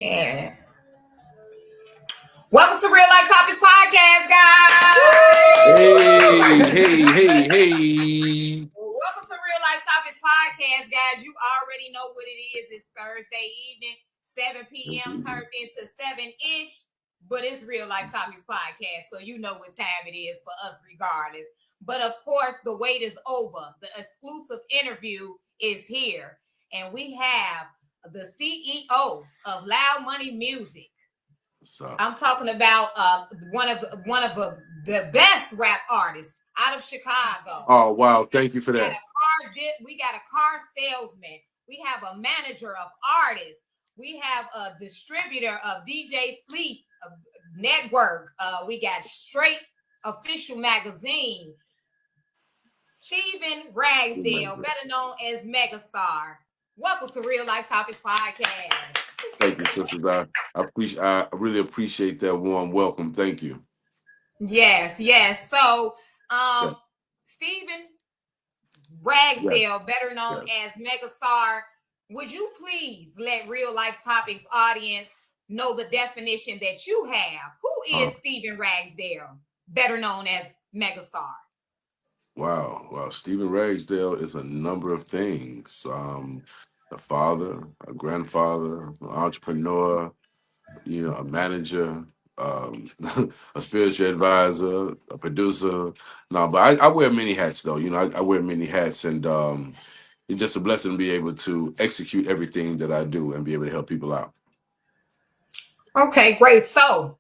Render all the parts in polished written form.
Yeah. Welcome to Real Life Topics Podcast, guys. Hey. Welcome to Real Life Topics Podcast, guys. You already know what it is. It's Thursday evening, 7 p.m. turned into 7-ish, but it's Real Life Topics Podcast, so you know what time it is for us regardless. But of course, the wait is over. The exclusive interview is here, and we have the CEO of Loud Money Music. I'm talking about one of the best rap artists out of Chicago. Oh, wow. Thank you for that. We got a car salesman. We have a manager of artists. We have a distributor of DJ Fleet Network. We got Straight Official Magazine. Stephen Ragsdale, better known as Megastar. Welcome to Real Life Topics Podcast. Thank you, sisters. I really appreciate that warm welcome. Thank you. Yes. So, Stephen Ragsdale, better known as Megastar, would you please let Real Life Topics audience know the definition that you have? Who is Stephen Ragsdale, better known as Megastar? Wow. Stephen Ragsdale is a number of things. A father, a grandfather, an entrepreneur, a manager, a spiritual advisor, a producer. No, but I wear many hats though. I wear many hats, and it's just a blessing to be able to execute everything that I do and be able to help people out. Okay, great. So,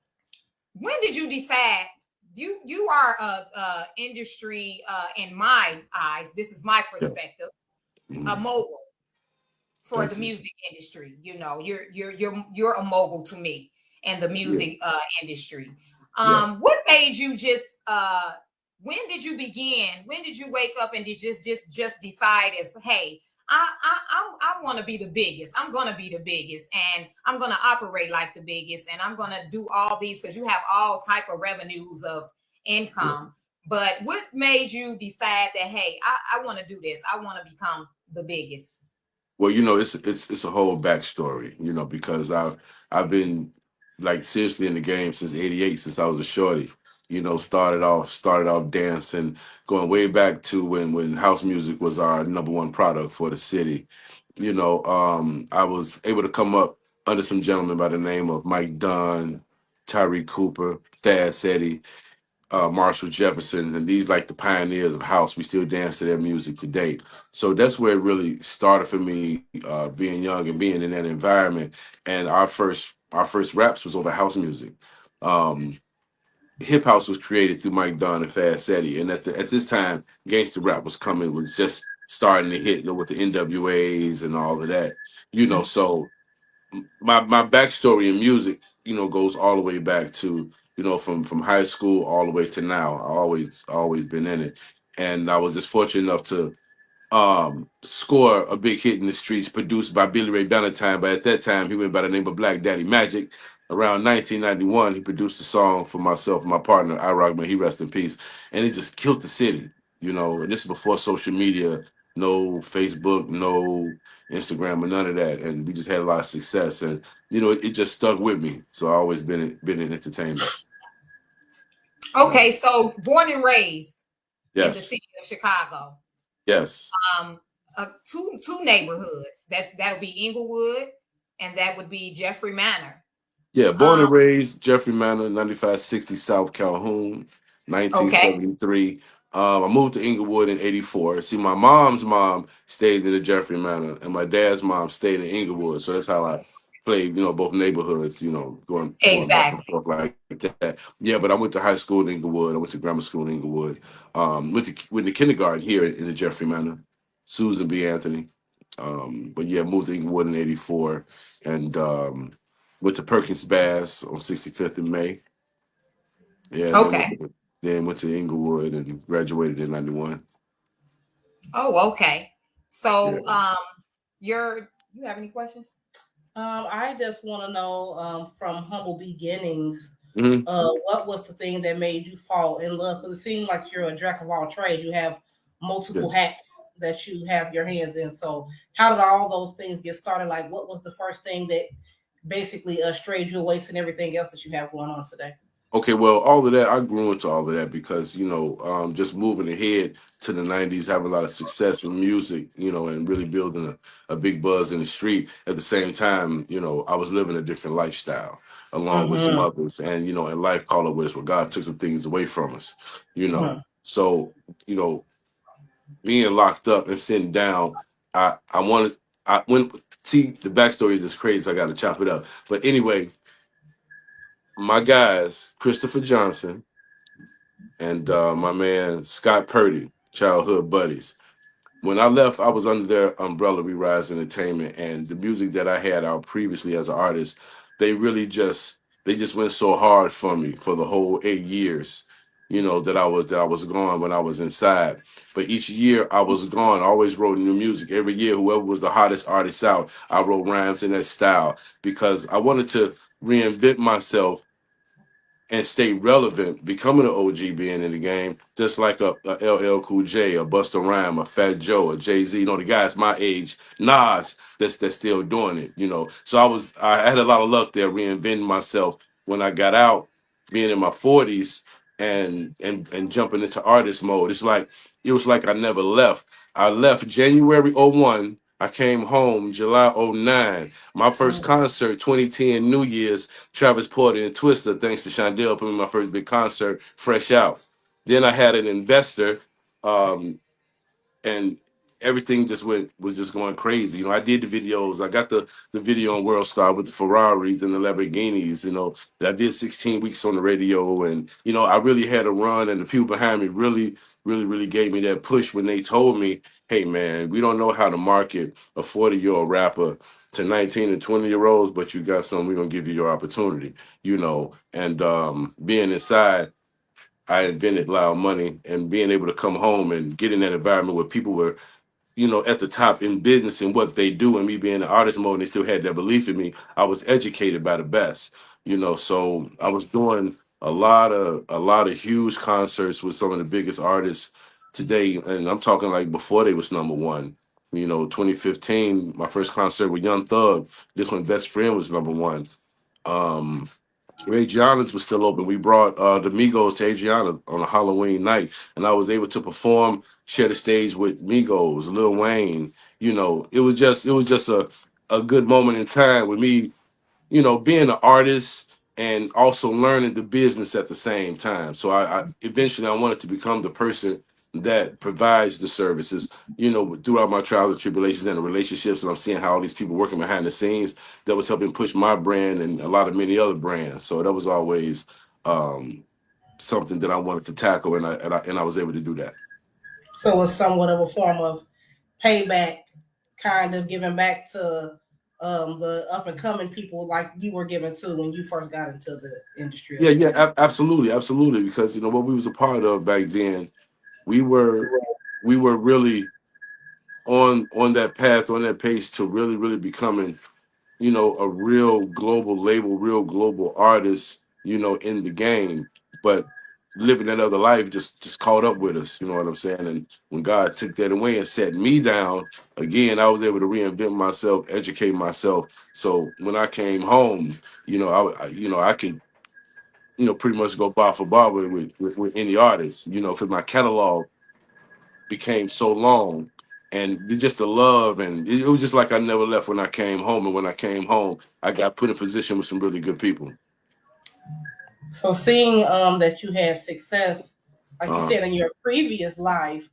when did you decide? You are a industry, in my eyes, this is my perspective, a mogul for the music industry. You're a mogul to me and the music industry. What made you just when did you begin? When did you wake up and just decide as, hey, I want to be the biggest. I'm going to be the biggest, and I'm going to operate like the biggest, and I'm going to do all these, because you have all type of revenues of income. But what made you decide that, hey, I want to do this. I want to become the biggest? Well, it's a whole backstory, because I've been like seriously in the game since '88, since I was a shorty. Started off dancing, going way back to when house music was our number one product for the city. I was able to come up under some gentlemen by the name of Mike Dunn, Tyree Cooper, Thad Setti, Marshall Jefferson, and these like the pioneers of house. We still dance to their music today. So that's where it really started for me, being young and being in that environment. And our first raps was over house music. Hip house was created through Mike Dunn and Fad Setti, and at this time, gangster rap was just starting to hit, with the NWAs and all of that. So my backstory in music, goes all the way back to, from high school all the way to now. I always been in it, and I was just fortunate enough to score a big hit in the streets, produced by Billy Ray Valentine. But at that time, he went by the name of Black Daddy Magic. Around 1991, he produced a song for myself and my partner, I Rock, man, he rest in peace, and it just killed the city. And this is before social media, no Facebook, no Instagram, or none of that, and we just had a lot of success, and it just stuck with me. So I always been in entertainment. Okay, so born and raised in the Yes. city of Chicago. Yes. Two neighborhoods. That'll be Inglewood, and that would be Jeffrey Manor. Yeah, born and raised Jeffrey Manor, 9560 South Calhoun, 1973. Okay. I moved to Inglewood in '84. See, my mom's mom stayed in the Jeffrey Manor, and my dad's mom stayed in Inglewood. So that's how I played, both neighborhoods, going back and forth like that. Yeah, but I went to high school in Inglewood. I went to grammar school in Inglewood. Went to kindergarten here in the Jeffrey Manor, Susan B. Anthony. But yeah, moved to Inglewood in '84, and went to Perkins Bass on 65th in May. Yeah. Okay. Then went to Inglewood and graduated in '91. Oh, okay. So, you have any questions? I just want to know, from humble beginnings, what was the thing that made you fall in love? Because it seems like you're a jack of all trades. You have multiple hats that you have your hands in. So how did all those things get started? Like, what was the first thing that basically strayed you away to everything else that you have going on today? Okay, well, all of that, I grew into all of that because, just moving ahead to the 90s, having a lot of success in music, and really building a big buzz in the street. At the same time, I was living a different lifestyle along with some Mm-hmm. others. And life called up with us where God took some things away from us, you know. Mm-hmm. So, being locked up and sitting down, I wanted, I went, see, the backstory is just crazy. So I got to chop it up. But anyway, my guys, Christopher Johnson, and my man Scott Purdy, childhood buddies. When I left, I was under their umbrella, We Rise Entertainment, and the music that I had out previously as an artist, they really just went so hard for me for the whole 8 years, that I was gone when I was inside. But each year I was gone, I always wrote new music. Every year, whoever was the hottest artist out, I wrote rhymes in that style because I wanted to reinvent myself and stay relevant, becoming an OG being in the game, just like a LL Cool J, a Busta Rhyme, a Fat Joe, a Jay Z, the guys my age, Nas, that's still doing it. So I had a lot of luck there, reinventing myself when I got out, being in my 40s and jumping into artist mode. It was like I never left. I left January '01. I came home July '09. My first concert, 2010 New Year's, Travis Porter and Twister, thanks to Shondell, put me in my first big concert, Fresh Out. Then I had an investor, um, and everything was just going crazy. I did the videos. I got the video on World Star with the Ferraris and the Lamborghinis. I did 16 weeks on the radio, and I really had a run, and the people behind me really, really, really gave me that push when they told me, "Hey, man, we don't know how to market a 40-year-old rapper to 19 and 20-year-olds, but you got something. We're gonna give you your opportunity." And being inside, I invented Loud Money, and being able to come home and get in that environment where people were, at the top in business and what they do, and me being an artist mode, and they still had that belief in me. I was educated by the best, so I was doing a lot of huge concerts with some of the biggest artists today, and I'm talking like before they was number one. 2015, my first concert with Young Thug. This one, Best Friend, was number one. Um, Ray Giannis was still open. We brought the Migos to Adriana on a Halloween night, and I was able to perform, share the stage with Migos, Lil Wayne. It was just a good moment in time with me, being an artist and also learning the business at the same time. So I eventually I wanted to become the person that provides the services, throughout my trials and tribulations and the relationships. And I'm seeing how all these people working behind the scenes that was helping push my brand and a lot of many other brands. So that was always um, something that I wanted to tackle, and I was able to do that. So it's somewhat of a form of payback, kind of giving back to the up and coming people like you were given to when you first got into the industry Yeah, as yeah, well. absolutely, absolutely. Because what we was a part of back then, we were we were really on that path, on that pace to really, really becoming, a real global label, real global artist, in the game. But living that other life just caught up with us, you know what I'm saying? And when God took that away and set me down, again, I was able to reinvent myself, educate myself. So when I came home, I could, pretty much go bar for bar with any artist, because my catalog became so long, and just the love, and it was just like I never left when I came home. And when I came home, I got put in position with some really good people. So seeing that you had success, like you uh said in your previous life,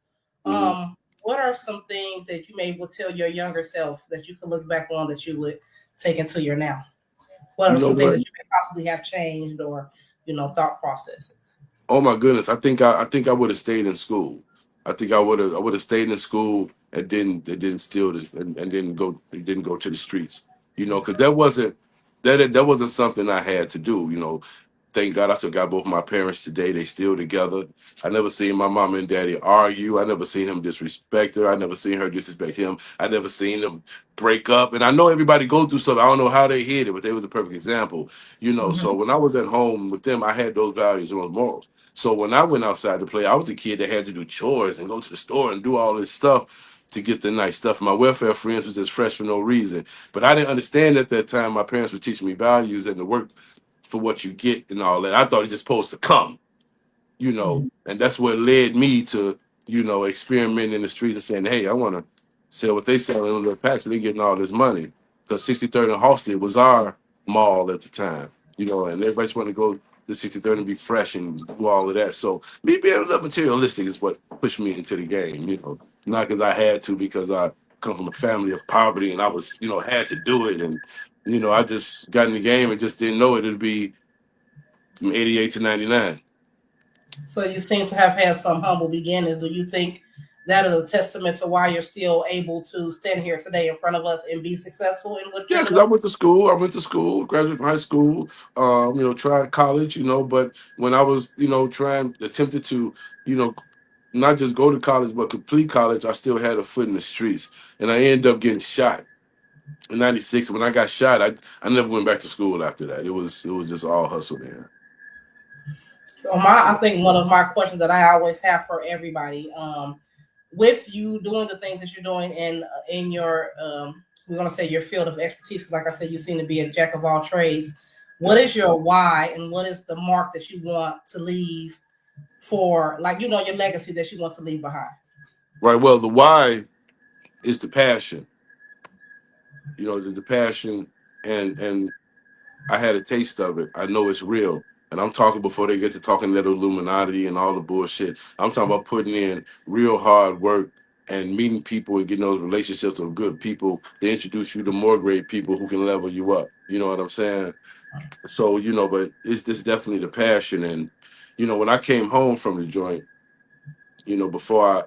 mhm. what are some things that you may will tell your younger self that you could look back on that you would take into your now? What You are know some things what? that you may possibly have changed or thought processes? Oh my goodness! I think I would have stayed in school. I would have stayed in school and didn't steal this and didn't go to the streets. Because that wasn't something I had to do. Thank God I still got both my parents today. They still together. I never seen my mom and daddy argue. I never seen him disrespect her. I never seen her disrespect him. I never seen them break up. And I know everybody goes through something. I don't know how they hid it, but they was a perfect example. So Mm-hmm. when I was at home with them, I had those values and those morals. So when I went outside to play, I was the kid that had to do chores and go to the store and do all this stuff. to get the nice stuff. My welfare friends was just fresh for no reason. But I didn't understand at that time. My parents were teaching me values and to work for what you get and all that. I thought it just supposed to come, and that's what led me to, experimenting in the streets and saying, hey, I want to sell what they sell in little packs and they getting all this money. Because 63rd and Halsted was our mall at the time, and everybody just want to go to 63rd and be fresh and do all of that. So me being a little materialistic is what pushed me into the game, not because I had to, because I come from a family of poverty and I was, had to do it. And, I just got in the game and just didn't know it'd be from 88 to 99. So you seem to have had some humble beginnings. Do you think that is a testament to why you're still able to stand here today in front of us and be successful in what Yeah, you're because I doing? went to school. I went to school, graduated from high school, tried college, but when I was, attempted to, you know, not just go to college, but complete college, I still had a foot in the streets. And I ended up getting shot in 96. When I got shot, I never went back to school after that. It was just all hustle there. So I think one of my questions that I always have for everybody, with you doing the things that you're doing in your we're gonna say your field of expertise. Like I said, you seem to be a jack of all trades. What is your why, and what is the mark that you want to leave for, like your legacy that you want to leave behind? Right. Well, the why is the passion. The passion, and I had a taste of it. I know it's real. And I'm talking before they get to talking that Illuminati and all the bullshit. I'm talking about putting in real hard work and meeting people and getting those relationships of good people. They introduce you to more great people who can level you up. You know what I'm saying? So, but it's this definitely the passion. And, when I came home from the joint, before I,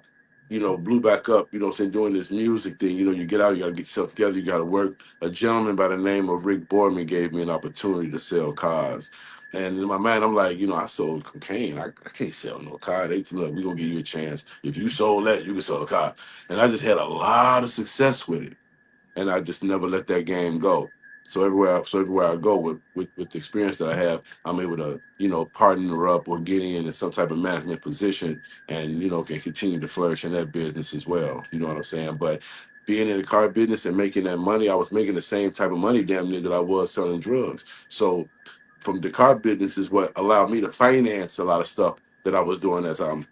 blew back up, saying doing this music thing, you get out, you gotta get yourself together, you gotta work. A gentleman by the name of Rick Boardman gave me an opportunity to sell cars. And in my mind, I'm like, I sold cocaine. I can't sell no car. They look, we're gonna give you a chance. If you sold that, you can sell a car. And I just had a lot of success with it. And I just never let that game go. So everywhere I go with the experience that I have, I'm able to, partner up or get in some type of management position and, can continue to flourish in that business as well. You know what I'm saying? But being in the car business and making that money, I was making the same type of money damn near that I was selling drugs. So from the car business is what allowed me to finance a lot of stuff that I was doing as I'm,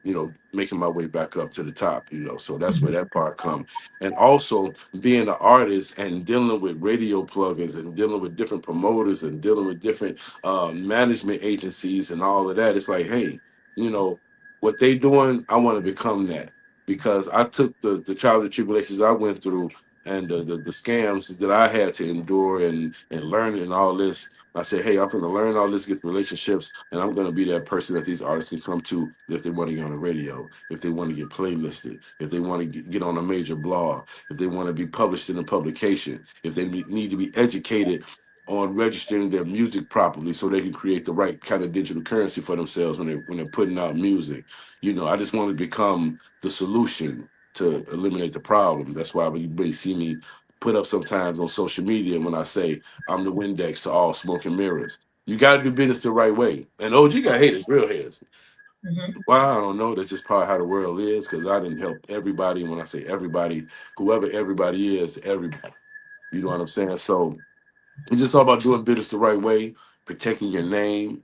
making my way back up to the top, So that's where that part comes. And also being an artist and dealing with radio plugins and dealing with different promoters and dealing with different management agencies and all of that. It's like, hey, what they doing, I want to become that, because I took the trials and tribulations I went through and the scams that I had to endure and learn and all this. I said, hey, I'm going to learn all this, get relationships, and I'm going to be that person that these artists can come to if they want to get on the radio, if they want to get playlisted, if they want to get on a major blog, if they want to be published in a publication, if they need to be educated on registering their music properly so they can create the right kind of digital currency for themselves when they're putting out music. I just want to become the solution to eliminate the problem. That's why when you may see me put up sometimes on social media when I say I'm the Windex to all smoke and mirrors. You got to do business the right way. And OG got haters, real haters. Why? I don't know. That's just probably how the world is, because I didn't help everybody. And when I say everybody, whoever everybody is, everybody. You know what I'm saying? So it's just all about doing business the right way, protecting your name,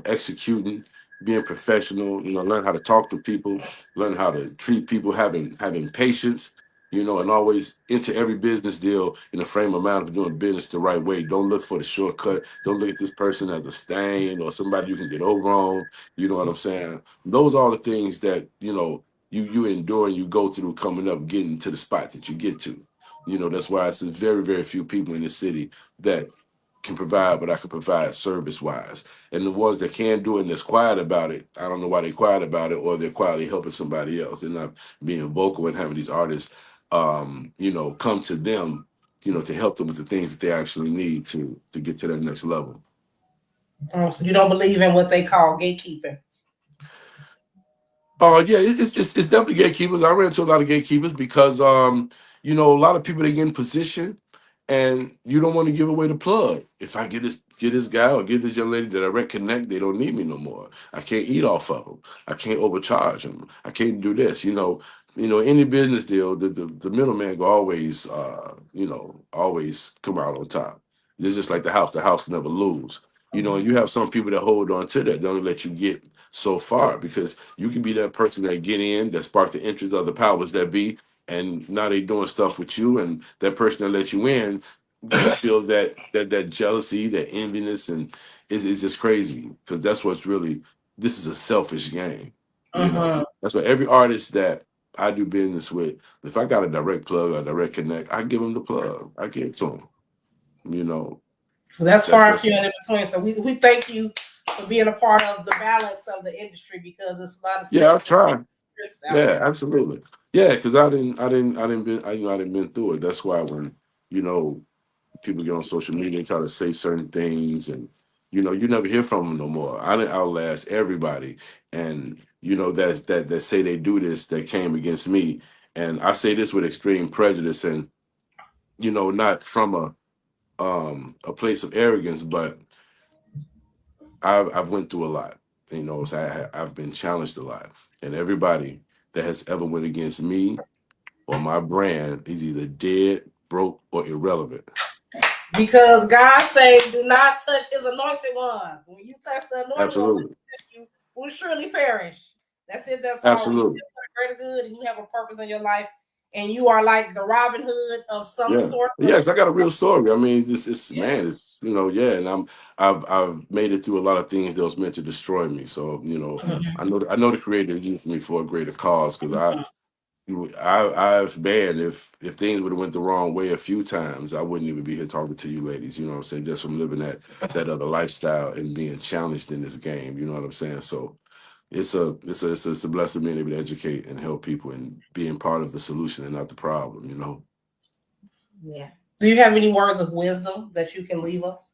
executing, being professional, learn how to talk to people, learn how to treat people, having patience, and always enter every business deal in a frame of mind of doing business the right way. Don't look for the shortcut. Don't look at this person as a stain or somebody you can get over on. You know what I'm saying? Those are all the things that, you endure and you go through coming up, getting to the spot that you get to. That's why it's very, very few people in the city that can provide what I can provide service wise. And the ones that can do it and that's quiet about it, I don't know why they're quiet about it, or they're quietly helping somebody else. They're not being vocal and having these artists come to them, to help them with the things that they actually need to get to that next level. So you don't believe in what they call gatekeeping? Oh yeah, it's definitely gatekeepers. I ran into a lot of gatekeepers because a lot of people, they get in position and you don't want to give away the plug. If I get this guy or get this young lady that I reconnect, they don't need me no more. I can't eat off of them. I can't overcharge them. I can't do this. any business deal, the middleman will always, always come out on top. It's just like the house. The house never lose. And you have some people that hold on to that, don't let you get so far, because you can be that person that get in, that spark the interest of the powers that be, and now they doing stuff with you, and that person that let you in feels that jealousy, that enviness, and it's just crazy, because that's what's really, this is a selfish game. That's what every artist that I do business with, if I got a direct plug or a direct connect, I give them the plug. I give it to them. So that's far and few in between. So we thank you for being a part of the balance of the industry, because there's a lot of yeah, I'll try. Yeah, absolutely. Yeah, because I didn't been through it. That's why when people get on social media and try to say certain things, and you never hear from them no more. I didn't outlast everybody, and that say they do this, that came against me, and I say this with extreme prejudice, and not from a place of arrogance, but I've went through a lot. So I've been challenged a lot, and everybody that has ever went against me or my brand is either dead, broke, or irrelevant. Because God said, "Do not touch His anointed ones. When you touch the anointed ones, you will surely perish." That's it. That's all. Absolutely. You have greater good, and you have a purpose in your life, and you are like the Robin Hood of some sort. Yes, I got a real story. I mean, man, it's and I've made it through a lot of things that was meant to destroy me. So I know the Creator used me for a greater cause, because I've banned, if things would have went the wrong way a few times, I wouldn't even be here talking to you ladies. You know what I'm saying? Just from living that other lifestyle and being challenged in this game. You know what I'm saying? So it's a blessing being able to educate and help people and being part of the solution and not the problem. Yeah. Do you have any words of wisdom that you can leave us?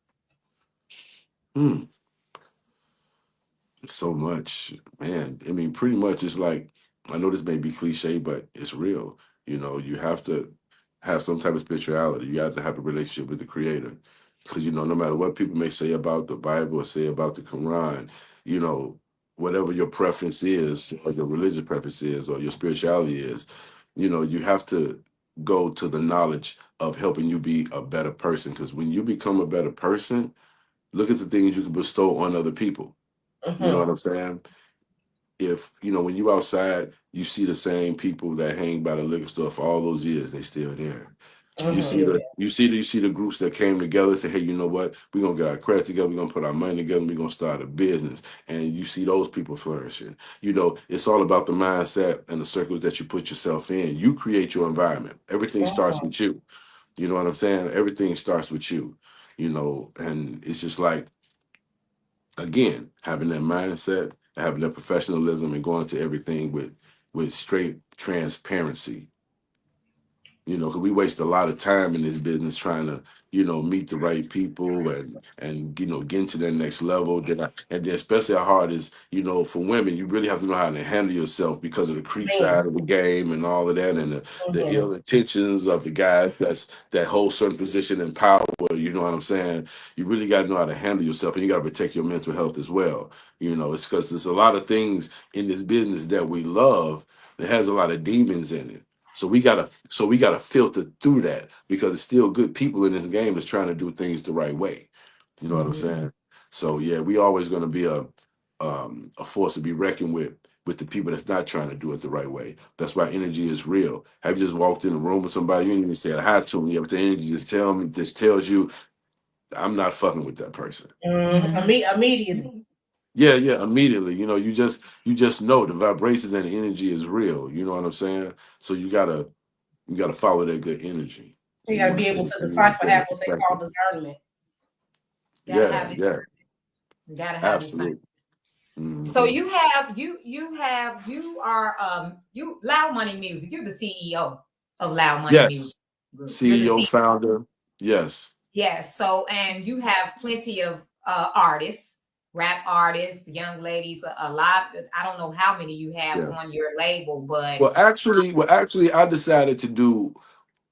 So much, man. I mean, pretty much it's like, I know this may be cliche, but it's real. You have to have some type of spirituality. You have to have a relationship with the Creator, because no matter what people may say about the Bible or say about the Quran, whatever your preference is, or your religious preference is, or your spirituality is, you have to go to the knowledge of helping you be a better person. Because when you become a better person, look at the things you can bestow on other people. You know what I'm saying? If when you outside, you see the same people that hang by the liquor store for all those years, they still there. You see the groups that came together and say, hey, you know what? We're gonna get our credit together, we're gonna put our money together, and we're gonna start a business. And you see those people flourishing. It's all about the mindset and the circles that you put yourself in. You create your environment. Everything starts with you. You know what I'm saying? Everything starts with you. And it's just like, again, having that mindset, having that professionalism, and going to everything with straight transparency. Because we waste a lot of time in this business trying to, meet the right people, and get into that next level. And then especially how hard is, for women, you really have to know how to handle yourself because of the creep side of the game and all of that, and the ill intentions of the guys that hold certain position and power. You know what I'm saying? You really got to know how to handle yourself, and you got to protect your mental health as well. It's because there's a lot of things in this business that we love that has a lot of demons in it. So we gotta filter through that, because it's still good people in this game that's trying to do things the right way. You know what I'm saying? So yeah, we always gonna be a force to be reckoned with the people that's not trying to do it the right way. That's why energy is real. Have you just walked in a room with somebody, you ain't even said hi to them yet, but the energy just tells you, I'm not fucking with that person. Immediately. Yeah, immediately. You just know the vibrations and the energy is real. You know what I'm saying? So you gotta follow that good energy. You gotta be able to decipher, have what they call discernment. Yeah. You gotta have absolutely. So you are Loud Money Music. You're the CEO of Loud Money Music. CEO, founder. Yes. Yes. So, and you have plenty of artists, rap artists, young ladies, a lot. I don't know how many you have on your label, but actually, I decided to do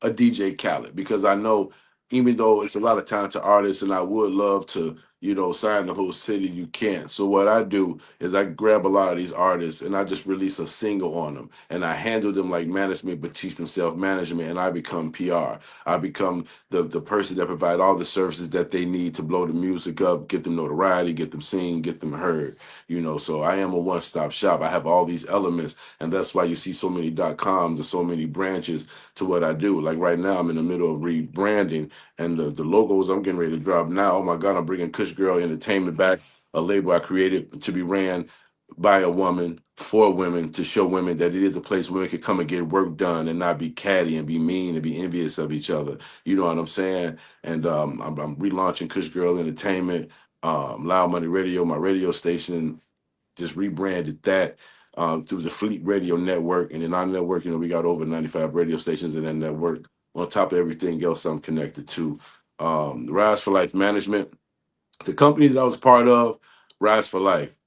a DJ Khaled, because I know, even though it's a lot of talented artists, and I would love to, sign the whole city. You can't. So what I do is I grab a lot of these artists and I just release a single on them, and I handle them like management, but teach them self management, and I become PR. I become the person that provide all the services that they need to blow the music up, get them notoriety, get them seen, get them heard. So I am a one stop shop. I have all these elements, and that's why you see so many .coms and so many branches to what I do. Like right now, I'm in the middle of rebranding, and the logos I'm getting ready to drop now. Oh my God, I'm bringing Kush Girl Entertainment back, a label I created to be ran by a woman for women, to show women that it is a place where women can come and get work done and not be catty and be mean and be envious of each other. You know what I'm saying? And I'm relaunching Kush Girl Entertainment, Loud Money Radio, my radio station. Just rebranded that through the Fleet Radio Network. And in our network, we got over 95 radio stations in that network, on top of everything else I'm connected to. Rise for Life Management, the company that I was part of, Rise for Life,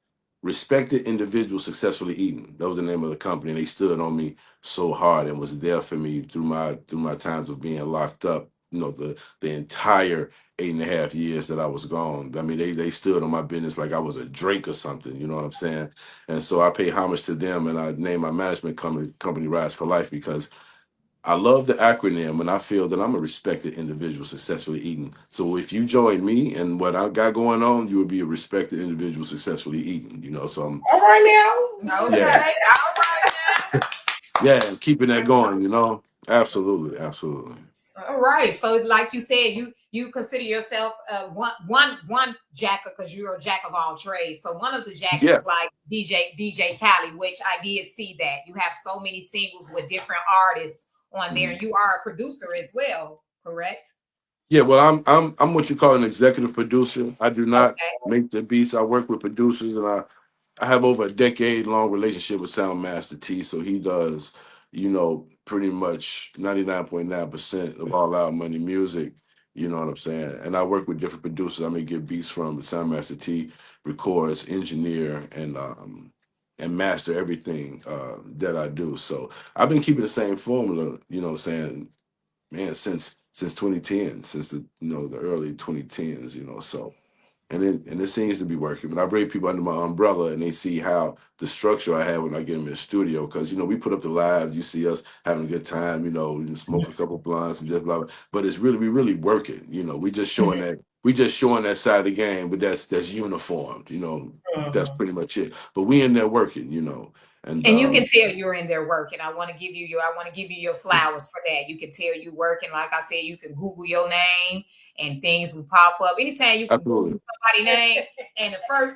respected individuals successfully eating. That was the name of the company. And they stood on me so hard and was there for me through my times of being locked up. The entire 8.5 years that I was gone. I mean, they stood on my business like I was a Drake or something. You know what I'm saying? And so I pay homage to them, and I named my management company Rise for Life, because I love the acronym, and I feel that I'm a respected individual successfully eating. So if you join me and what I got going on, you would be a respected individual successfully eating. So I'm All right now. Okay. yeah, All right. yeah, keeping that going. Absolutely, absolutely. All right. So, like you said, you consider yourself one jacker, because you're a jack of all trades. So one of the jacks Yeah, is like DJ Khaled, which I did see that you have so many singles with different artists on there, and you are a producer as well, correct? yeah. Well, I'm what you call an executive producer. I do not Okay. make the beats. I work with producers, and I have over a decade long relationship with Sound Master T. So he does, pretty much 99.9% of all our money music. You know what I'm saying? And I work with different producers. I may get beats from, the Sound Master T records, engineer, and master everything that I do. So I've been keeping the same formula, saying, man, since 2010, since the early 2010s. So and it seems to be working. But I bring people under my umbrella, and they see how the structure I have when I get them in the studio. Because we put up the lives, you see us having a good time. We just smoke a couple blunts and just blah blah. But we really working. We just showing that side of the game, but that's uniformed. That's pretty much it. But we in there working. And And you can tell you're in there working. I want to give you your flowers for that. You can tell you working. Like I said, you can Google your name and things will pop up. Anytime you can absolutely. Google somebody's name and the first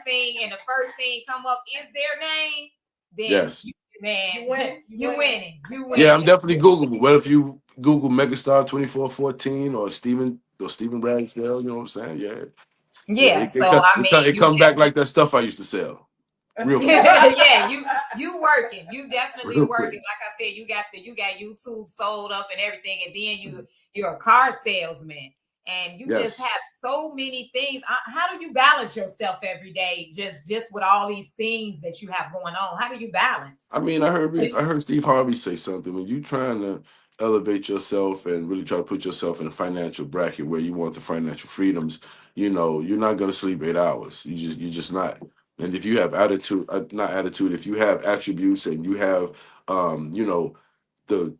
thing come up is their name, then Yes. man, you winning. Yeah, I'm definitely Googleable. What if you Google Megastar 2414 or Steven Ragsdale? You know what I'm saying? Yeah. It Yeah. it, it, So co- I it, mean, co- it you come back definitely like that stuff I used to sell. Real quick. yeah, you working. You definitely Real quick. working. Like I said, you got YouTube sold up and everything, and then you're a car salesman, and you just Yes. have so many things. How do you balance yourself every day, just with all these things that you have going on? How do you balance? I mean, I heard Steve Harvey say something. When you trying to elevate yourself and really try to put yourself in a financial bracket where you want the financial freedoms, you're not going to sleep 8 hours. You're just not. And if you have attitude, not attitude, if you have attributes and you have, the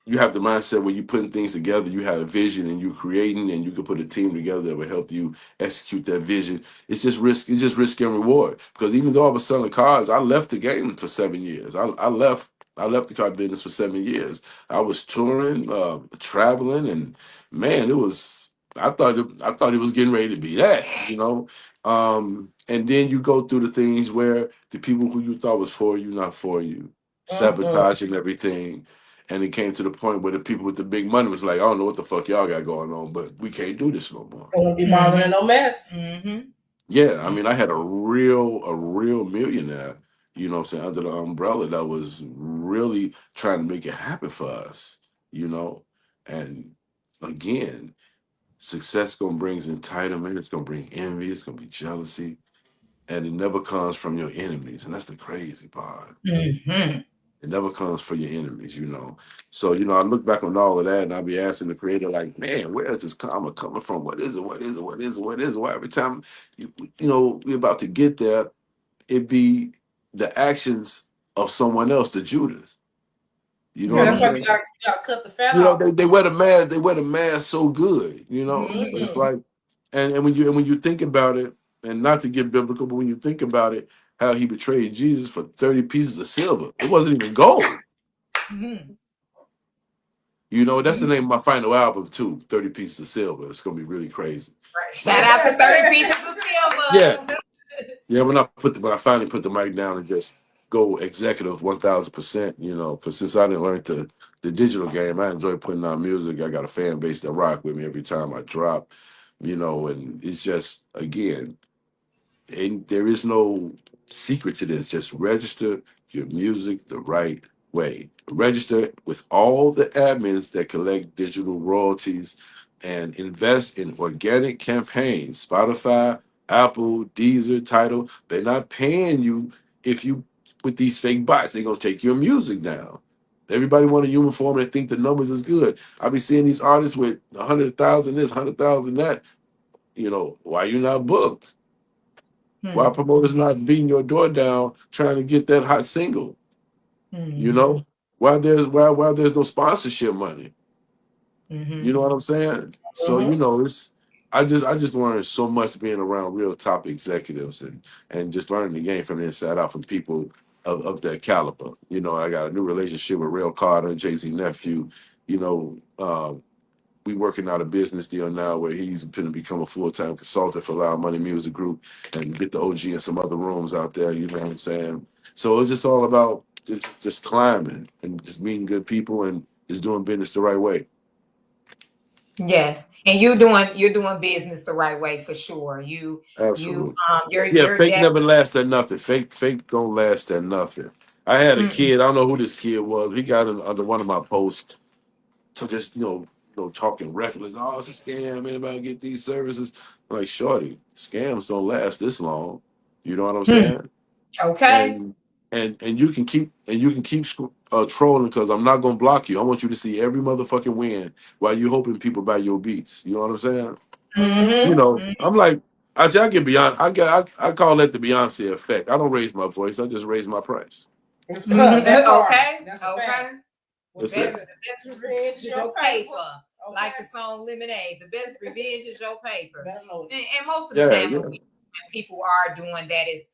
you have the mindset where you putting things together, you have a vision and you're creating, and you can put a team together that will help you execute that vision. It's just risk and reward. Because even though I was selling cars, I left the game for 7 years. I left the car business for 7 years. I was touring, traveling, and man, it was. I thought it was getting ready to be that. And then you go through the things where the people who you thought was for you, not for you, sabotaging everything. And it came to the point where the people with the big money was like, I don't know what the fuck y'all got going on, but we can't do this no more. Don't be bothering no mess. Yeah, I mean, I had a real millionaire, what I'm saying, under the umbrella that was really trying to make it happen for us, you know. And again, success gonna brings entitlement, it's gonna bring envy, it's gonna be jealousy, and it never comes from your enemies. And that's the crazy part. Mhm. It never comes for your enemies, you know. So, you know, I look back on all of that and I'll be asking the creator, like, man, where is this karma coming from? What is it? What is it? What is it? What is it? Why every time, you know, we're about to get there, it be the actions of someone else, the Judas. You know Yeah, what I'm that's why saying? you gotta cut the fat You know, off. they wear the mask, they wear the mask so good, you know. But it's Mm-hmm. like, and when you think about it, and not to get biblical, but when you think about it, how he betrayed Jesus for 30 pieces of silver. It wasn't even gold. Mm-hmm. You know, that's the name of my final album too, 30 Pieces of Silver. It's gonna be really crazy. Right. Shout out to 30 Pieces of Yeah. Silver. Yeah, when I finally put the mic down and just go executive 1000%, you know, because since I didn't learn the digital game, I enjoy putting out music. I got a fan base that rock with me every time I drop, you know, and it's just again, and there is no secret to this. Just register your music the right way. Register with all the admins that collect digital royalties and invest in organic campaigns. Spotify, Apple, Deezer, Tidal, they're not paying you if you with these fake bots. They're gonna take your music down. Everybody want a uniform and think the numbers is good. I be seeing these artists with 100,000 this, 100,000 that. You know, why you not booked? Why promoters not beating your door down trying to get that hot single? You know, why there's no sponsorship money? You know what I'm saying? So you Mm-hmm. know, it's I just learned so much being around real top executives and just learning the game from the inside out from people of that caliber. You know, I got a new relationship with Rail Carter, Jay-Z nephew. You know, we working out a business deal now where he's going to become a full-time consultant for Loud Money Music Group and get the OG in some other rooms out there. You know what I'm saying? So it's just all about just climbing and just meeting good people and just doing business the right way. Yes, and you're doing business the right way for sure. Absolutely. You're Yeah, you're fake definitely. never lasts at nothing. Fake don't last at nothing. I had a Mm-mm. kid. I don't know who this kid was. He got under one of my posts. So just talking reckless. Oh, it's a scam. Anybody get these services? I'm like, shorty, scams don't last this long. You know what I'm Hmm. saying? Okay. And you can keep trolling because I'm not gonna block you. I want you to see every motherfucking win while you hoping people buy your beats. You know what I'm saying? You Mm-hmm. know, I'm like, I say I get beyond. I call that the Beyonce effect. I don't raise my voice. I just raise my price. That part. Okay. That's a Okay. fact. That's The it. best revenge is your paper. Okay. Like the song Lemonade. The best revenge is your paper. And most of the Yeah, time yeah. when people are doing that is,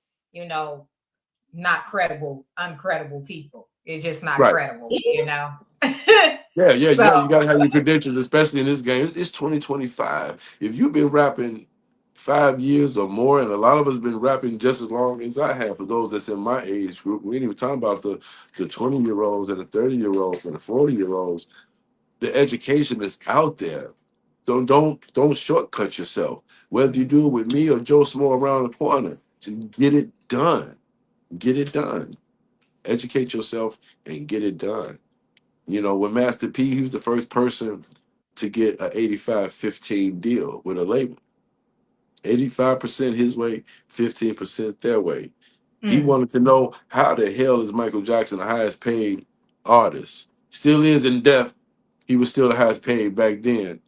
not credible, uncredible people. It's just not Right. credible, you know. Yeah, yeah, So you got to have your credentials, especially in this game. It's 2025. If you've been rapping 5 years or more, and a lot of us been rapping just as long as I have, for those that's in my age group, we ain't even talking about the 20-year-olds and the 30-year-olds and the 40-year-olds. The education is out there. Don't shortcut yourself. Whether you do it with me or Joe Small around the corner, just get it done. Get it done. Educate yourself and get it done. You know, with Master P, he was the first person to get an 85-15 deal with a label. 85% his way, 15% their way. He wanted to know how the hell is Michael Jackson the highest paid artist? Still is in death. He was still the highest paid back then.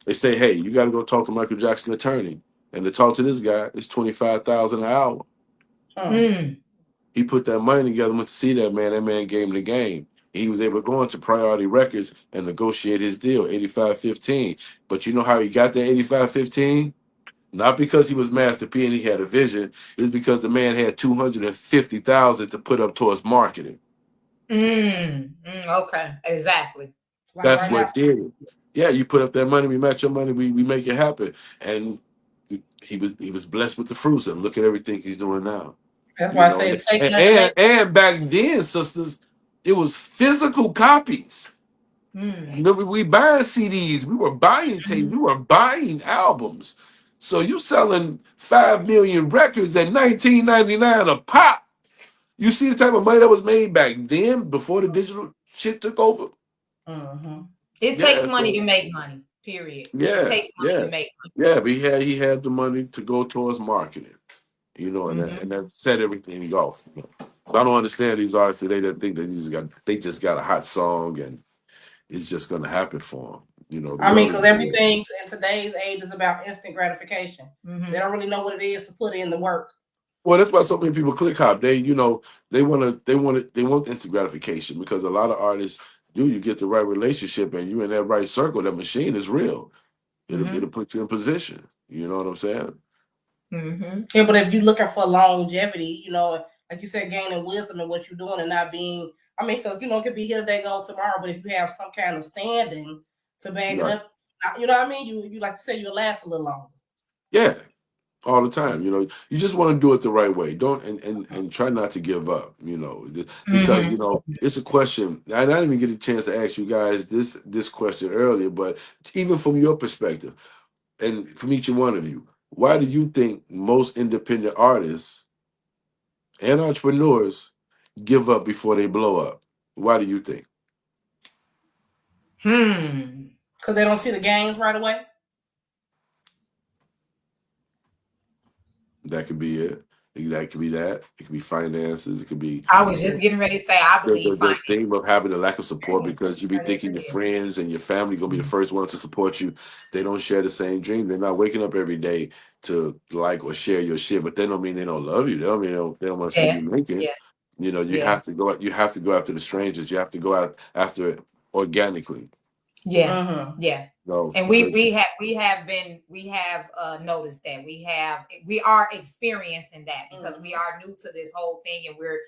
They say, hey, you got to go talk to Michael Jackson's attorney. And to talk to this guy, it's $25,000 an hour. He put that money together, went to see that man. That man gave him the game. He was able to go into Priority Records and negotiate his deal, 85-15. But you know how he got that 85-15? Not because he was Master P and he had a vision. It's because the man had 250,000 to put up towards marketing. Okay, exactly. Like That's right now. what did it. Yeah, you put up that money, we match your money, we make it happen. And he was blessed with the fruits, and look at everything he's doing now. That's You why I know, say and take that and, check. and back then, sisters, it was physical copies. You know, we buying CDs, we were buying tapes, we were buying albums. So you selling 5 million records at $19.99 a pop. You see the type of money that was made back then before the digital shit took over. It takes Yeah, money to so make money. Period. It yeah, takes money yeah, to make yeah. But he had the money to go towards marketing, you know, money. and that set everything off. You know. I don't understand these artists today that think they just got a hot song and it's just going to happen for them. You know, the I mean, world because is weird. everything in today's age is about instant gratification. They don't really know what it is to put in the work. Well, that's why so many people click hop. They, you know, they want instant gratification because a lot of artists do. You get the right relationship and you in that right circle. That machine is real. It'll put you in position. You know what I'm saying? Yeah, but if you're looking for longevity, you know, like you said, gaining wisdom in what you're doing and not being, I mean, because, you know, it could be here today, go tomorrow, but if you have some kind of standing to back it up, you know what I mean? You like you said, you'll last a little longer. Yeah, all the time. You know, you just want to do it the right way. Don't and try not to give up. You know, because you know it's a question. I didn't even get a chance to ask you guys this question earlier, but even from your perspective, and from each one of you, why do you think most independent artists and entrepreneurs give up before they blow up? Why do you think? Because they don't see the gains right away. That could be it. That could be that. It could be finances. It could be. I was just getting ready to say, I believe The stigma of having a lack of support because you be thinking your friends and your family gonna be the first ones to support you. They don't share the same dream. They're not waking up every day to like or share your shit, but that don't mean they don't love you. They don't mean they don't want to see you make it. You know, you have to go out. You have to go after the strangers. You have to go out after it organically. Yeah. So, and we have noticed that we are experiencing that because we are new to this whole thing and we're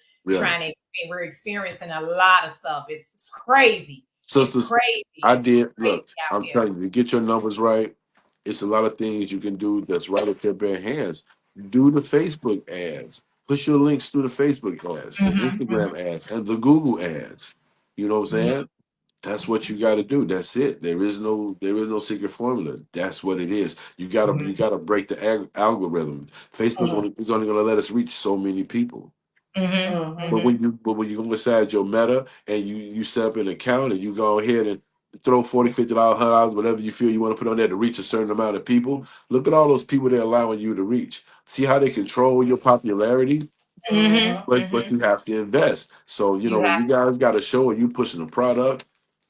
experiencing a lot of stuff. It's crazy. Sisters, it's crazy. I did look. I'm telling you, get your numbers right. It's a lot of things you can do that's right at their bare hands. Do the Facebook ads. Push your links through the Facebook ads, the Instagram ads, and the Google ads. You know what I'm saying? That's what you got to do. That's it. There is no secret formula. That's what it is. You gotta break the algorithm. Facebook is only going to let us reach so many people. But when you go inside your Meta and you set up an account and you go ahead and throw $40, $50, $100, whatever you feel you want to put on there to reach a certain amount of people, look at all those people they're allowing you to reach. See how they control your popularity? But you have to invest. So, you know, when you guys got a show and you pushing a product,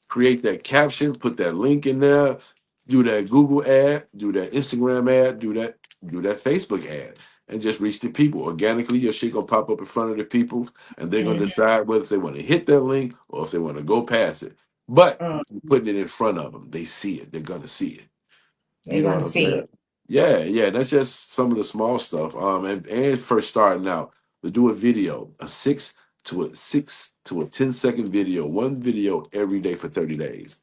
create that caption, put that link in there, do that Google ad, do that Instagram ad, do that Facebook ad, and just reach the people. Organically, your shit gonna pop up in front of the people, and they're gonna decide whether they want to hit that link or if they want to go past it. But putting it in front of them, they see it. They're gonna see it. They're gonna see it. Yeah. That's just some of the small stuff. And first starting out, to do a video, a 6 to a 10-second video, one video every day for 30 days.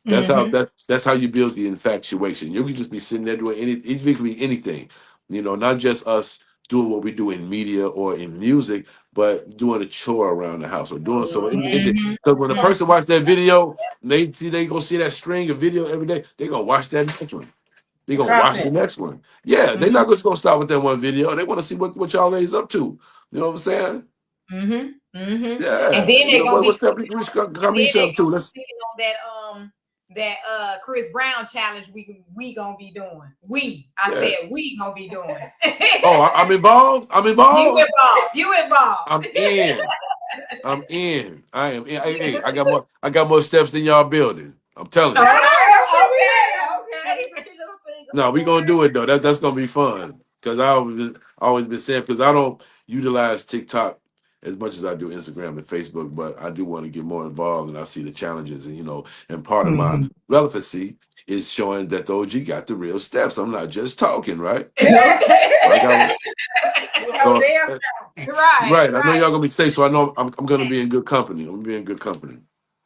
That's how you build the infatuation. You can just be sitting there doing it could be anything, you know, not just us doing what we do in media or in music, but doing a chore around the house or doing something. Because when a person watch that video, they gonna see that string of video every day. They gonna watch that next one. They gonna watch the next one. Yeah, they're not just gonna stop with that one video. They want to see what y'all ladies up to. You know what I'm saying? Yeah. And then they're gonna what's that? Kamisha up to? Let's on that Chris Brown challenge we gonna be doing. I said we gonna be doing. Oh, I'm involved. You involved. I'm in. I am in. Hey, I got more steps than y'all building. I'm telling you. Okay. No, we gonna do it though. That's gonna be fun. Cause I always been saying because I don't utilize TikTok as much as I do Instagram and Facebook, but I do want to get more involved and I see the challenges and and part of my relevancy is showing that the OG got the real steps. I'm not just talking, right? Right. I know y'all gonna be safe, so I know I'm gonna be in good company. I'm gonna be in good company.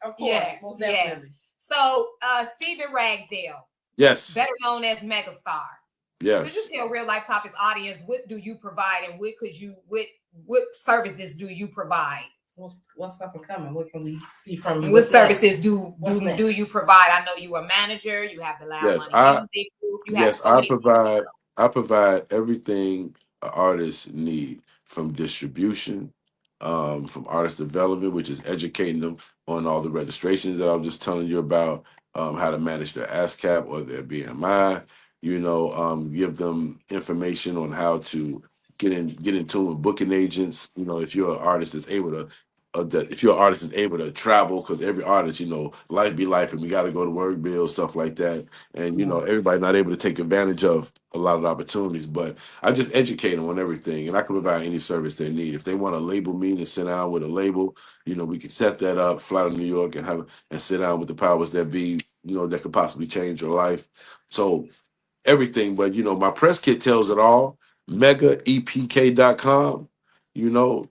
Of course, definitely. So Stephen Ragsdale. Yes. Better known as Megastar. Yes. Could you tell Real Life Topics audience what do you provide and what services do you provide? What's up and coming? What can we see from you? What services do you provide? I know you are a manager. You have the Loud Money Music Group. You have so many I provide everything an artist need from distribution, from artist development, which is educating them on all the registrations that I was just telling you about, how to manage their ASCAP or their BMI. Give them information on how to get in tune with booking agents. You know, if you're an artist that's able to. If you're an artist that's able to travel, because every artist, you know, life be life, and we got to go to work, bills, stuff like that, and you know, everybody not able to take advantage of a lot of opportunities. But I just educate them on everything, and I can provide any service they need. If they want to label me and sit down with a label, you know, we can set that up, fly to New York, and sit down with the powers that be, you know, that could possibly change your life. So everything, but you know, my press kit tells it all. megaepk.com, you know,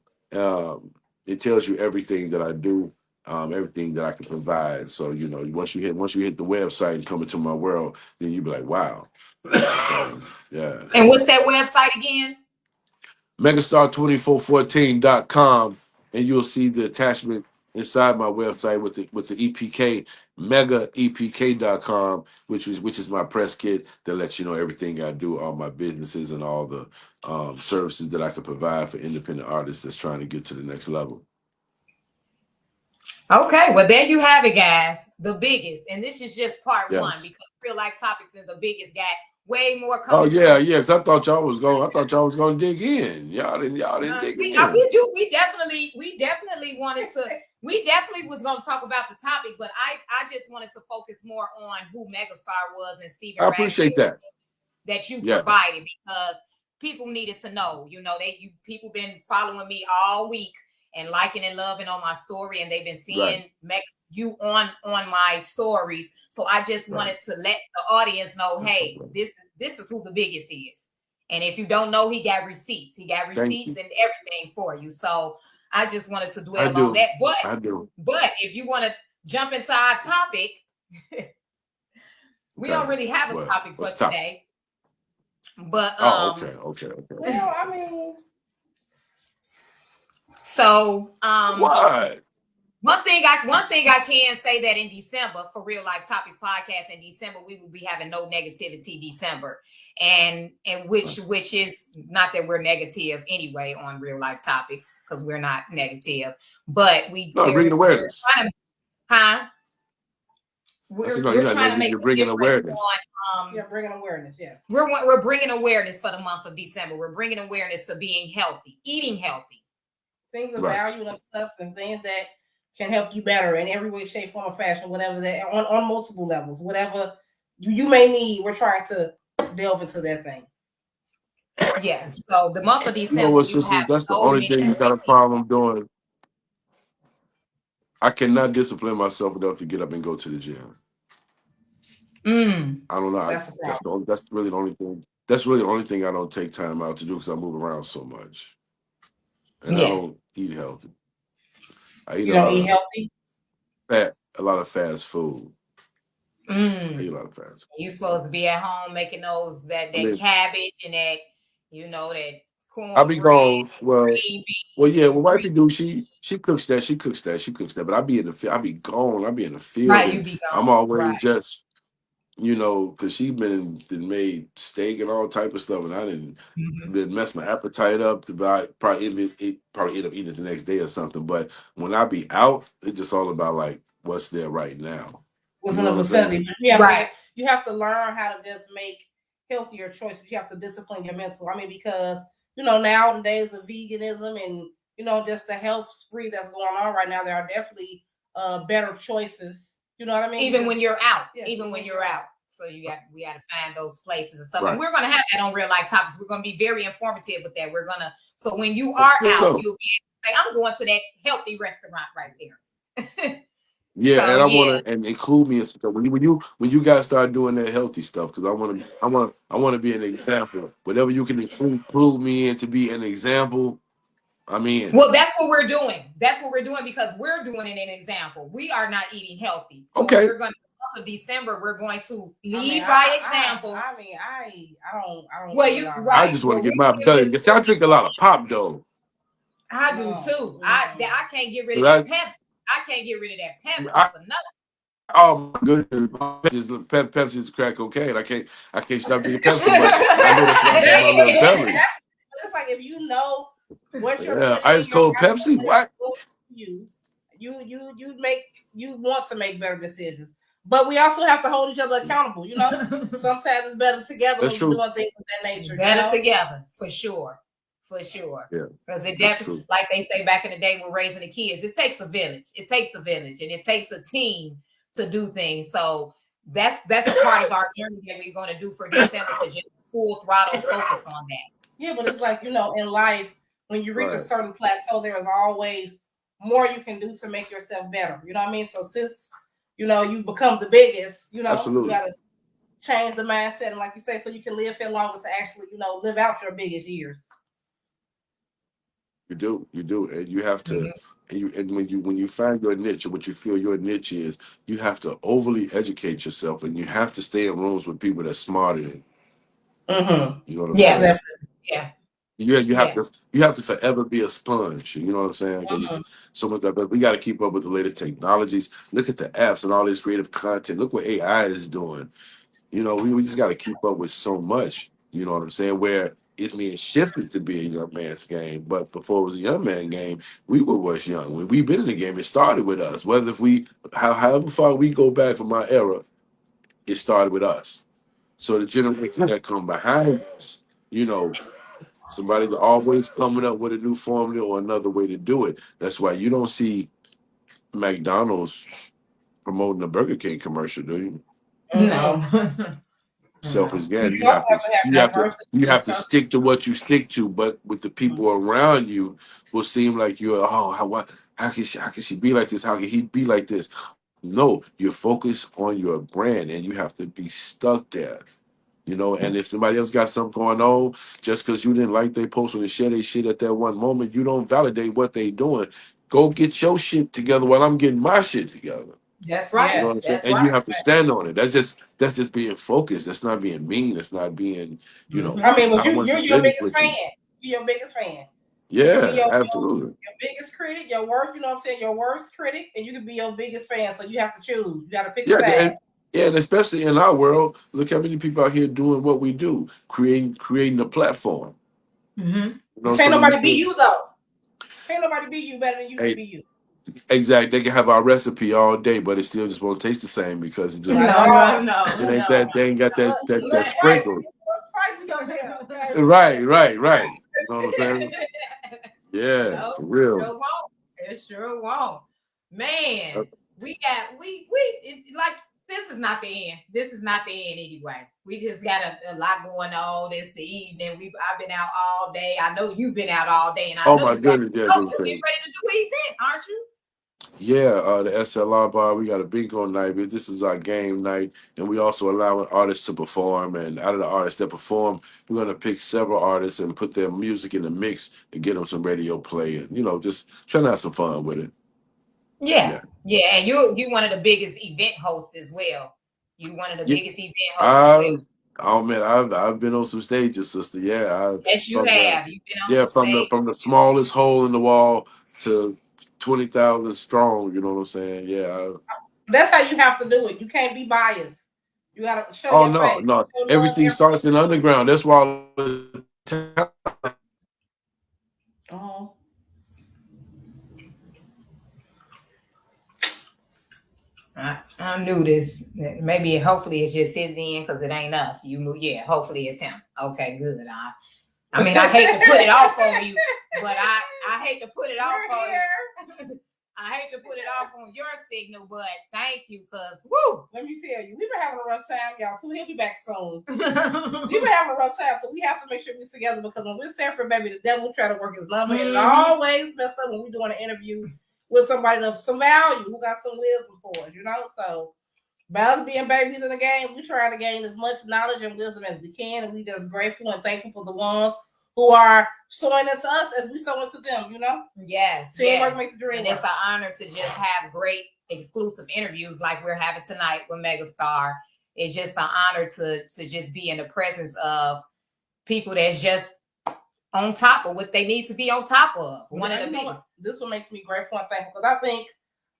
it tells you everything that I do, everything that I can provide. So, you know, once you hit the website and come into my world, then you be like, wow. So, yeah. And what's that website again? Megastar2414.com, and you'll see the attachment inside my website with the EPK, megaepk.com, which is my press kit that lets you know everything I do, all my businesses and all the services that I can provide for independent artists that's trying to get to the next level. Okay, well, there you have it, guys. The biggest, and this is just part one, because Real Life Topics is the biggest. Got way more coming. Oh yeah, yes. I thought y'all was going to dig in. Y'all didn't dig in. We definitely wanted to. We definitely was going to talk about the topic, but I just wanted to focus more on who Megastar was and Stephen. I appreciate that you provided, because people needed to know. You know, people been following me all week and liking and loving on my story, and they've been seeing you on my stories. So I just wanted to let the audience know, hey, this is who the biggest is. And if you don't know, he got receipts. He got receipts and everything for you. So I just wanted to dwell on that. But if you want to jump into our topic, we don't really have a topic for today. But okay. Well, I mean, so what? One thing I can say that in December, for Real Life Topics podcast, in December we will be having no negativity December, and which is not that we're negative anyway on Real Life Topics, because we're not negative, but we're bringing awareness. We're trying to make bringing awareness. Bringing awareness. Yes, we're bringing awareness for the month of December. We're bringing awareness to being healthy, eating healthy, things of value and stuff, and things that can help you better in every way, shape, form, or fashion, whatever that on multiple levels, whatever you may need. We're trying to delve into that thing. Yeah. So the month of December, you know, sisters, that's the only thing you got a problem doing. I cannot discipline myself enough to get up and go to the gym. I don't know. That's really the only thing. That's really the only thing I don't take time out to do, because I move around so much, and I don't eat healthy. You don't eat healthy? A lot of fast food. I eat a lot of fast food. You're supposed to be at home making that cabbage and that, you know, that corn. I'll be gone. Well, yeah. Well, wifey do she cooks that. But I be gone. I be in the field. Right, you be gone. I'm always just, you know, because she been made steak and all type of stuff, and I didn't mess my appetite up to probably end up eating it the next day or something. But when I be out, it's just all about like what's there right now. What's in the vicinity. You have to learn how to just make healthier choices. You have to discipline your mental. I mean, because you know, nowadays of veganism and you know just the health spree that's going on right now, there are definitely better choices. You know what I mean? Even when you're out. So we got to find those places and stuff. Right. And we're going to have that on Real Life Topics. We're going to be very informative with that. So when you are out, you'll be able to say, I'm going to that healthy restaurant right there. Yeah, so, and I want to include me in stuff. When you guys start doing that healthy stuff, because I want to be an example. Whatever you can include me in to be an example, I'm in. Well, that's what we're doing. Because we're doing an example. We are not eating healthy. So we're going to. Of December, we're going to lead by example. I don't. Well, I just want to get my belly. Because I drink a lot of pop though. I do too. I can't get rid of that Pepsi. I can't get rid of that Pepsi for nothing. Oh my goodness, Pepsi is crack cocaine. I can't stop drinking Pepsi. But I know that's why I got my little belly. It's like if you know what you're ice cold Pepsi. What you want to make better decisions. But we also have to hold each other accountable, you know. Sometimes it's better together when we're doing things of that nature. Better together, for sure. for sure. Yeah, because it definitely, like they say back in the day, when raising the kids, it takes a village. It takes a village, and it takes a team to do things. So that's a part of our journey that we're going to do for December, to just full throttle focus on that. Yeah, but it's like, you know, in life, when you reach a certain plateau, there is always more you can do to make yourself better. You know what I mean? So since, you know, you become the biggest, you know, you got to change the mindset, and like you say, so you can live here longer to actually, you know, live out your biggest years. You do, and you have to. And when you find your niche, or what you feel your niche is, you have to overly educate yourself, and you have to stay in rooms with people that's smarter than you. You know what I'm saying? Yeah. You have to forever be a sponge. You know what I'm saying? Because so much that, but we got to keep up with the latest technologies. Look at the apps and all this creative content. Look what AI is doing. You know, we just got to keep up with so much. You know what I'm saying? Where it's being shifted to be a young man's game, but before it was a young man game, we were what's young. When we've been in the game, it started with us. Whether if we, however far we go back from our era, it started with us. So the generation that come behind us, you know, somebody's always coming up with a new formula or another way to do it. That's why you don't see McDonald's promoting a Burger King commercial, do you? No. Selfish game. You have to stick to what you stick to, but with the people around you will seem like you're how can she be like this? How can he be like this? No, you're focused on your brand and you have to be stuck there. You know, and if somebody else got something going on, just because you didn't like they post or they share their shit at that one moment, you don't validate what they doing. Go get your shit together while I'm getting my shit together. That's right. You know what I'm saying? And you have to stand on it. That's just being focused. That's not being mean. That's not being, you know. I mean, but you're your biggest fan. You're your biggest fan. Yeah, absolutely. Your biggest critic, your worst, you know what I'm saying, your worst critic, and you can be your biggest fan. So you have to choose. You got to pick a side. And especially in our world, look how many people out here doing what we do, creating a platform. You know, can't nobody be you though. Can't nobody be you better than you can be you. Exactly. They can have our recipe all day, but it still just won't taste the same because it just no. It ain't that they ain't got that sprinkle. Right. You know what I'm saying? Yeah, no, for real. It sure won't. Man, we like this is not the end. This is not the end anyway. We just got a lot going on. It's the evening. I've been out all day. I know you've been out all day, and I know my goodness, you're getting ready to do an event, aren't you? Yeah, the SLR bar, we got a bingo night. But this is our game night, and we also allow artists to perform. And out of the artists that perform, we're gonna pick several artists and put their music in the mix and get them some radio play, and just trying to have some fun with it. Yeah. And you one of the biggest event hosts as well. You one of the biggest event hosts as well. Oh man, I've been on some stages, sister. Yeah, yes, you have. You've been on some stages. from the smallest hole in the wall to 20,000 strong. You know what I'm saying? Yeah. That's how you have to do it. You can't be biased. You gotta show your face. No. Everything starts in the underground. That's why. I knew this. Maybe, hopefully, it's just his end because it ain't us. Hopefully it's him. Okay, good. I mean, I hate to put it off on you, but I hate to put it off on you. I hate to put it off on your signal, but thank you, cause woo. Let me tell you, we've been having a rough time, y'all. Too, he'll be back soon. We've been having a rough time, so we have to make sure we're together because when we're separate, baby, the devil try to work his number, and it always mess up when we're doing an interview with somebody of some value who got some wisdom for us, you know. So, by us being babies in the game, we try to gain as much knowledge and wisdom as we can, and we just grateful and thankful for the ones who are sowing into us as we sow into them, you know? Yes. Teamwork makes the dream and it's an honor to just have great exclusive interviews like we're having tonight with Megastar. It's just an honor to just be in the presence of people that's just on top of what they need to be on top of. One of the biggest. This one makes me grateful and thankful because I think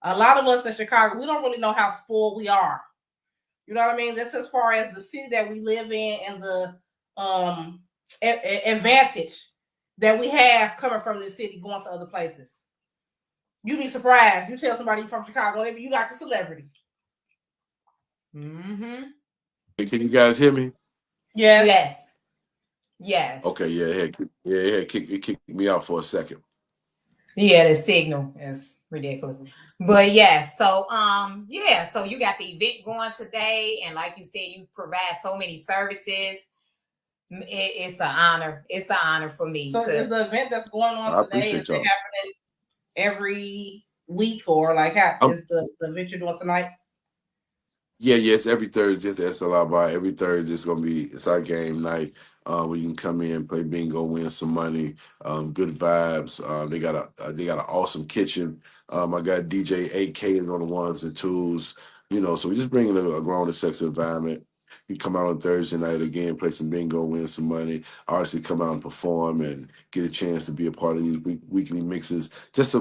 a lot of us in Chicago, we don't really know how spoiled we are. You know what I mean? Just as far as the city that we live in and the advantage that we have coming from this city going to other places. You'd be surprised. You tell somebody from Chicago, maybe you like a celebrity. Can you guys hear me? Yes. Yes. Okay, yeah, it kicked me out for a second. Yeah, the signal is ridiculous. But yeah, so so you got the event going today, and like you said, you provide so many services. It's an honor. It's an honor for me. So is the event that's going on I today, is appreciate it y'all. happening every week, or like how is the event you're doing tonight? Yeah, it's every Thursday at the SLI bar. Every Thursday it's our game night. Where you can come in, play bingo, win some money, good vibes. They got an awesome kitchen. I got DJ 8K is on the ones and twos. So we just bringing a grown and sexy environment. You come out on Thursday night again, play some bingo, win some money. Artists come out and perform and get a chance to be a part of these weekly mixes. Just a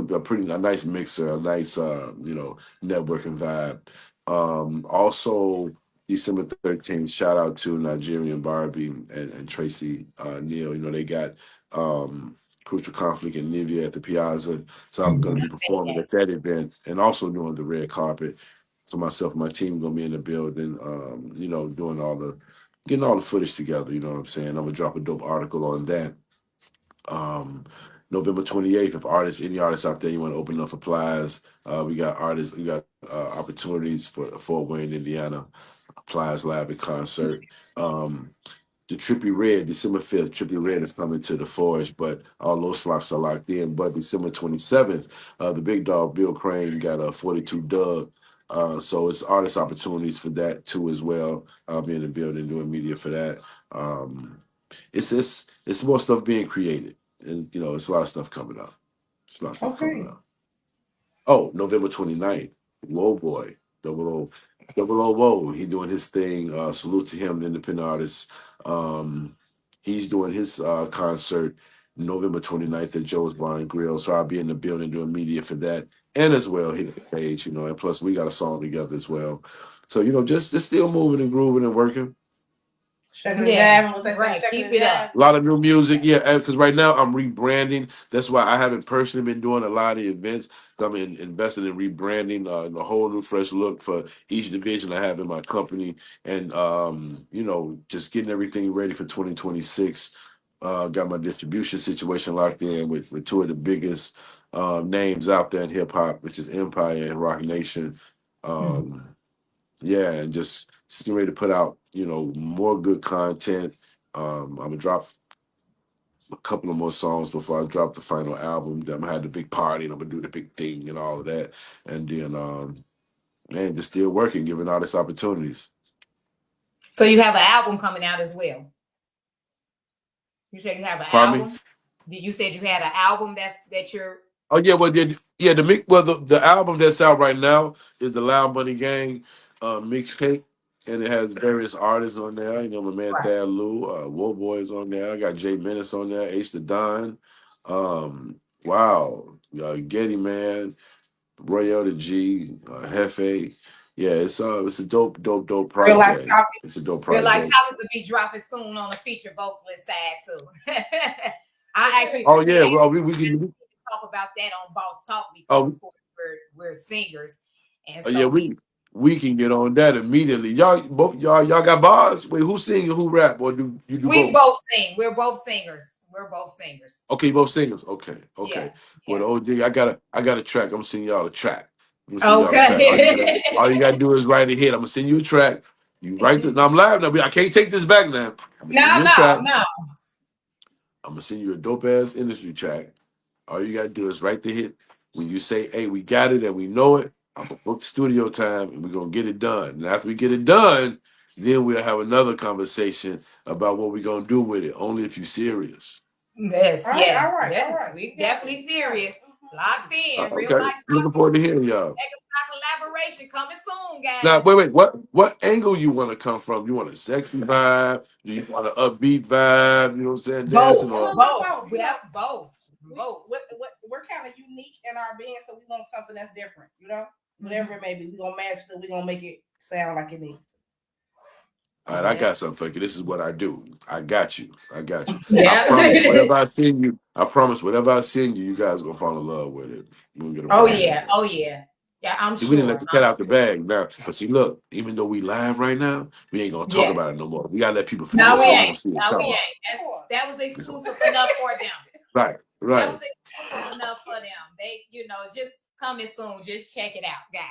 nice mixer, a nice networking vibe. Also, December 13th, shout out to Nigerian Barbie and Tracy Neal. They got Crucial Conflict and Nivea at the Piazza. So I'm going to be performing at that event and also doing the red carpet. So myself and my team going to be in the building, getting all the footage together. You know what I'm saying? I'm going to drop a dope article on that. November 28th, if any artists out there, you want to open up for Plies, we got opportunities for Fort Wayne, Indiana, Plies Live and concert. The Trippy Red, December 5th, Trippy Red is coming to the Forge, but all those slots are locked in. But December 27th, the big dog Bill Crane got a 42 Doug. So it's artist opportunities for that too as well. I'll be in the building doing media for that. It's more stuff being created, and it's a lot of stuff coming up. It's a lot of stuff coming up. Oh, November 29th, Low Boy, double O Whoa. He doing his thing. Salute to him, the independent artist. He's doing his concert November 29th at Joe's Bar and Grill. So I'll be in the building doing media for that. And as well, hit the page, and plus we got a song together as well. So, just still moving and grooving and working. Right. Keep it up. A lot of new music, yeah. Because right now I'm rebranding. That's why I haven't personally been doing a lot of events. I'm investing in rebranding, a whole new fresh look for each division I have in my company, and just getting everything ready for 2026. Got my distribution situation locked in with two of the biggest names out there in hip hop, which is Empire and Rock Nation. Yeah, and just getting ready to put out, more good content. I'm gonna drop a couple of more songs before I drop the final album. Then I'm gonna have the big party and I'm gonna do the big thing and all of that. And then man, just still working, giving artists opportunities. So you have an album coming out as well. You said you have an Pardon album. You said you had an album that you're. Oh yeah, the album that's out right now is the Loud Money Gang mixtape, and it has various artists on there. My man Thad Lou, War Boys on there. I got Jay Menace on there, Ace the Don, wow, Getty Man, Royale the G, Hefe. Yeah, it's a dope project. It's a dope project. Real Life Topics will be dropping soon on the feature vocalist side too. I actually. Oh yeah, well we can talk about that on Boss Talk because of course we're singers, and so we can get on that immediately. Y'all got bars. Wait, who sing and who rap, or do you do both? We both sing. We're both singers. Okay, both singers. Okay. Yeah. Well, OG, I got a track. I'm gonna send y'all a track. Okay. All you gotta do is write a hit. I'm gonna send you a track. You write it. Now I'm live now. I can't take this back now. No. I'm gonna send you a dope ass industry track. All you gotta do is write the hit. When you say, "Hey, we got it and we know it," I'm gonna book the studio time and we're gonna get it done. And after we get it done, then we'll have another conversation about what we're gonna do with it. Only if you're serious. Yes. We definitely serious. Locked in. Okay. Real life. Looking forward to hearing y'all. Collaboration coming soon, guys. Now, wait. What angle you want to come from? You want a sexy vibe? Do you want an upbeat vibe? You know what I'm saying? Dancing both. We have both. We're kind of unique in our being, so we want something that's different. Whatever it may be, we're gonna match it. We're gonna make it sound like it needs. All right, I got something for you. This is what I do. I got you. Yeah. I promise whatever I send you, you guys are gonna fall in love with it. Oh yeah. Yeah, I'm See, sure. we didn't let the cat out the bag now. But see, look, even though we live right now, we ain't gonna talk about it no more. We gotta let people forget No, we so they ain't. don't see it No, we coming. ain't. That was exclusive enough for them. Right. That was exclusive enough for them. They, just coming soon. Just check it out, guys.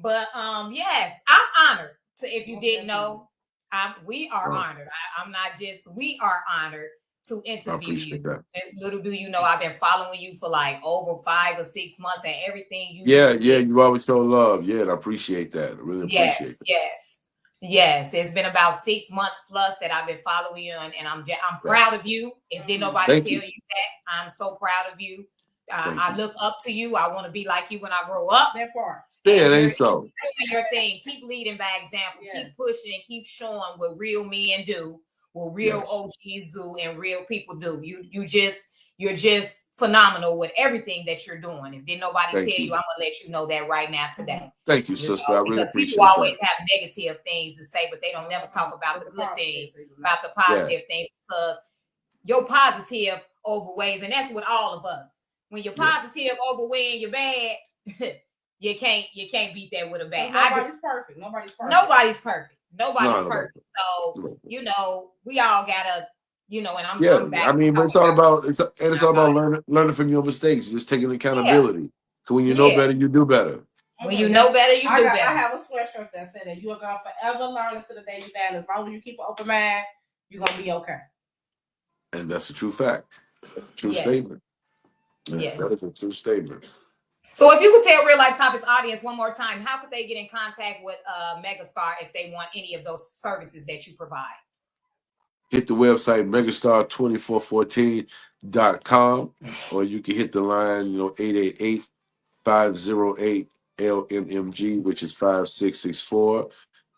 But yes, I'm honored. So if you didn't know, we are honored. We are honored to interview you. That. As little do you know, I've been following you for like over 5 or 6 months, and everything you you always show love. Yeah, I appreciate that. I really appreciate that. Yes. It's been about 6 months plus that I've been following you, and I'm proud of you. If did nobody tell you that, I'm so proud of you. I look up to you. I want to be like you when I grow up. That part. Yeah, it ain't so. Keep doing your thing. Keep leading by example. Yeah. Keep pushing and keep showing what real men do, what real OGs do, and real people do. You're just phenomenal with everything that you're doing. If did nobody tell you, I'm gonna let you know that right now today. Thank you, sister. I really appreciate it. People always have negative things to say, but they don't never talk about the good things, about the positive things, because your positive overweighs, and that's with all of us. When you're positive overweighing your bad, you can't beat that with a bad. Nobody's perfect. Nobody's perfect. So we all gotta. And I'm back. I mean, but it's all about learning from your mistakes, just taking accountability. Because when you know better, you do better. When you know better, you do better. I have a sweatshirt that said that you are gonna forever learn until the day you die. As long as you keep an open mind, you're gonna be okay. And that's a true fact. True statement. Yes. That is a true statement. So if you could tell Real Life Topics audience one more time, how could they get in contact with Megastar if they want any of those services that you provide? Hit the website megastar2414.com, or you can hit the line 888-508-LMMG, which is 5664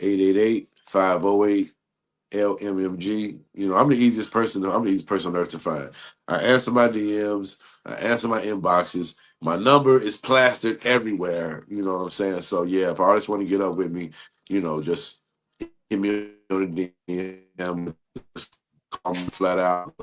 888-508-LMMG. I'm the easiest person on earth to find. I answer my DMs, I answer my inboxes. My number is plastered everywhere. You know what I'm saying? So yeah, if artists want to get up with me, just hit me on the DM, call me flat out,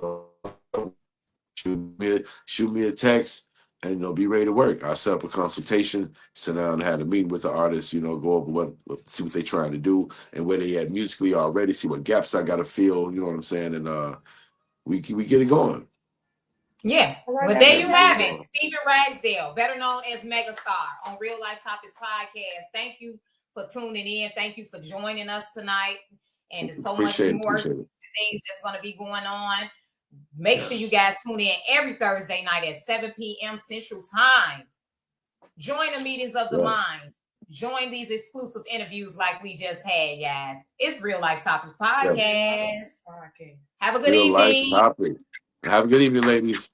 shoot me a text, and be ready to work. I'll set up a consultation, sit down and have a meeting with the artist, go over see what they're trying to do and where they at musically already, see what gaps I gotta fill, you know what I'm saying? And we get it going. Yeah. Well, there you have it. Stephen Ragsdale, better known as Megastar, on Real Life Topics Podcast. Thank you for tuning in. Thank you for joining us tonight. And there's so much more things that's going to be going on. Make sure you guys tune in every Thursday night at 7 p.m. Central Time. Join the meetings of the minds. Join these exclusive interviews like we just had, guys. It's Real Life Topics Podcast. Have a good evening. Have a good evening, ladies.